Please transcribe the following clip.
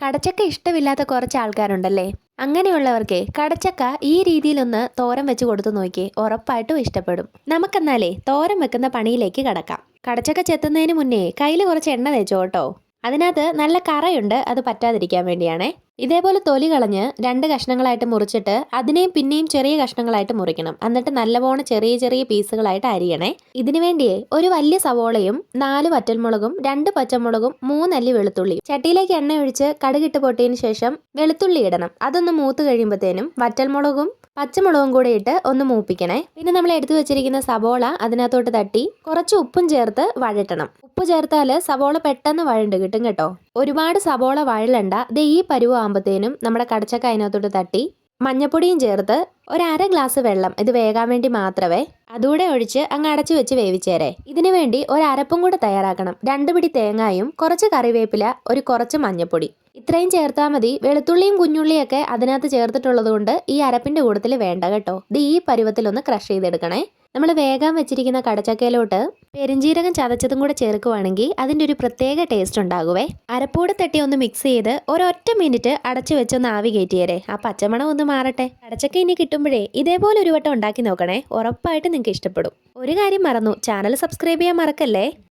കടച്ചക്ക ഇഷ്ടമില്ലാത്ത കുറച്ച് ആൾക്കാരുണ്ടല്ലേ. അങ്ങനെയുള്ളവർക്ക് കടച്ചക്ക ഈ രീതിയിലൊന്ന് തോരൻ വെച്ച് കൊടുത്തു നോക്കിയേ, ഉറപ്പായിട്ടും ഇഷ്ടപ്പെടും. നമുക്കെന്നാലേ തോരൻ വെക്കുന്ന പണിയിലേക്ക് കടക്കാം. കടച്ചക്ക ചെത്തുന്നതിന് മുന്നേ കയ്യിൽ കുറച്ച് എണ്ണ തേച്ചോ കേട്ടോ. അതിനകത്ത് നല്ല കറയുണ്ട്, അത് പറ്റാതിരിക്കാൻ വേണ്ടിയാണേ. ഇതേപോലെ തൊലി കളഞ്ഞ് 2 കഷ്ണങ്ങളായിട്ട് മുറിച്ചിട്ട് അതിനെയും പിന്നെയും ചെറിയ കഷ്ണങ്ങളായിട്ട് മുറിക്കണം. എന്നിട്ട് നല്ലപോലെ ചെറിയ ചെറിയ പീസുകളായിട്ട് അരിയണേ. ഇതിനു വേണ്ടിയേ ഒരു വലിയ സവോളയും 4 വറ്റൽമുളകും 2 പച്ചമുളകും 3 അല്ലി വെളുത്തുള്ളിയും ചട്ടിയിലേക്ക് എണ്ണ ഒഴിച്ച് കടുകിട്ട് പൊട്ടിയതിന് ശേഷം വെളുത്തുള്ളി ഇടണം. അതൊന്ന് മൂത്ത് കഴിയുമ്പോഴത്തേനും വറ്റൽമുളകും പച്ചമുളകും കൂടെ ഇട്ട് ഒന്ന് മൂപ്പിക്കണേ. പിന്നെ നമ്മൾ എടുത്തു വെച്ചിരിക്കുന്ന സവോള അതിനകത്തോട്ട് തട്ടി കുറച്ച് ഉപ്പും ചേർത്ത് വഴറ്റണം. ഉപ്പ് ചേർത്താൽ സവോള പെട്ടെന്ന് വഴണ്ട് കിട്ടും കേട്ടോ. ഒരുപാട് സവോള വഴലണ്ട. ദേ ഈ പരുവാകുമ്പോഴത്തേനും നമ്മുടെ കടച്ചക്ക അതിനകത്തോട്ട് തട്ടി മഞ്ഞപ്പൊടിയും ചേർത്ത് ഒരു 1/2 ഗ്ലാസ് വെള്ളം, ഇത് വേകാൻ വേണ്ടി മാത്രമേ, അതുകൂടെ ഒഴിച്ച് അങ്ങ് അടച്ചു വെച്ച് വേവിച്ചേരെ. ഇതിനു വേണ്ടി ഒരു അരപ്പും കൂടെ തയ്യാറാക്കണം. 2 പിടി തേങ്ങായും കുറച്ച് കറിവേപ്പില, ഒരു കുറച്ച് മഞ്ഞപ്പൊടി, ഇത്രയും ചേർത്താൽ മതി. വെളുത്തുള്ളിയും കുഞ്ഞുള്ളിയൊക്കെ അതിനകത്ത് ചേർത്തിട്ടുള്ളത് കൊണ്ട് ഈ അരപ്പിന്റെ കൂട്ടത്തിൽ വേണ്ട കേട്ടോ. ഇത് ഈ പരുവത്തിലൊന്ന് ക്രഷ് ചെയ്തെടുക്കണേ. നമ്മൾ വേഗം വെച്ചിരിക്കുന്ന കടച്ചക്കയിലോട്ട് പെരിഞ്ജീരകം ചതച്ചതും കൂടെ ചേർക്കുവാണെങ്കിൽ അതിൻ്റെ ഒരു പ്രത്യേക ടേസ്റ്റ് ഉണ്ടാകുവേ. അരപ്പൂടെ തട്ടി ഒന്ന് മിക്സ് ചെയ്ത് ഒരൊറ്റ മിനിറ്റ് അടച്ചു വെച്ചൊന്ന് ആവി കയറ്റിയേരെ, ആ പച്ചമണം ഒന്ന് മാറട്ടെ. കടച്ചക്ക ഇനി കിട്ടുമ്പോഴേ ഇതേപോലെ ഒരു വട്ടം ഉണ്ടാക്കി നോക്കണേ, ഉറപ്പായിട്ട് നിങ്ങൾക്ക് ഇഷ്ടപ്പെടും. ഒരു കാര്യം മറന്നു, ചാനൽ സബ്സ്ക്രൈബ് ചെയ്യാൻ മറക്കല്ലേ.